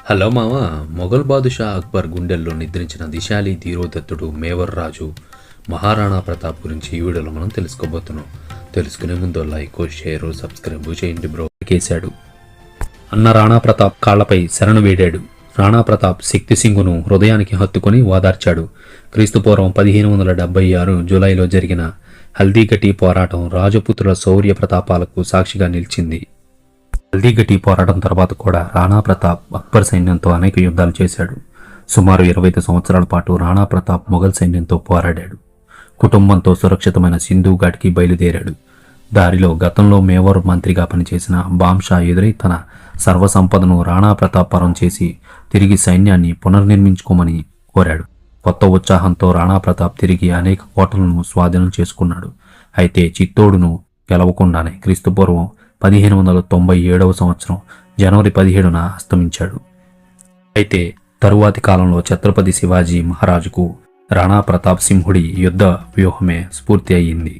Hello మామ. మొఘల్ బాదుషా అక్బర్ గుండెల్లో నిద్రించిన దిశాలి ధీరోదత్తుడు మేవర్ రాజు మహారాణా ప్రతాప్ గురించి ఈ వీడియోలో మనం తెలుసుకోబోతున్నాం. తెలుసుకునే ముందు లైక్, షేర్, సబ్స్క్రైబ్ చేయండి బ్రో. కేశాడు అన్న రాణా ప్రతాప్ కాళ్లపై శరణు వేడాడు. రాణా ప్రతాప్ శక్తి సింగును హృదయానికి హత్తుకొని ఓదార్చాడు. క్రీస్తుపూర్వం 1576 జూలైలో జరిగిన హల్దీఘటీ పోరాటం రాజపుత్రుల శౌర్య ప్రతాపాలకు సాక్షిగా నిలిచింది. హల్దీఘటీ పోరాటం తర్వాత కూడా రాణా ప్రతాప్ అక్బర్ సైన్యంతో అనేక యుద్ధాలు చేశాడు. సుమారు 25 సంవత్సరాల పాటు రాణా ప్రతాప్ మొఘల్ సైన్యంతో పోరాడాడు. కుటుంబంతో సురక్షితమైన సింధు ఘాట్కి బయలుదేరాడు. దారిలో గతంలో మేవార్ మంత్రిగా పనిచేసిన బాంషా ఎదురై తన సర్వసంపదను రాణా ప్రతాప్ పరం చేసి తిరిగి సైన్యాన్ని పునర్నిర్మించుకోమని కోరాడు. కొత్త ఉత్సాహంతో రాణా ప్రతాప్ తిరిగి అనేక కోటలను స్వాధీనం చేసుకున్నాడు. అయితే చిత్తోడును గెలవకుండానే క్రీస్తుపూర్వం 1597 సంవత్సరం జనవరి 17న అస్తమించాడు. అయితే తరువాతి కాలంలో ఛత్రపతి శివాజీ మహారాజుకు రాణా ప్రతాప్ సింహుడి యుద్ధ వ్యూహమే స్ఫూర్తి అయ్యింది.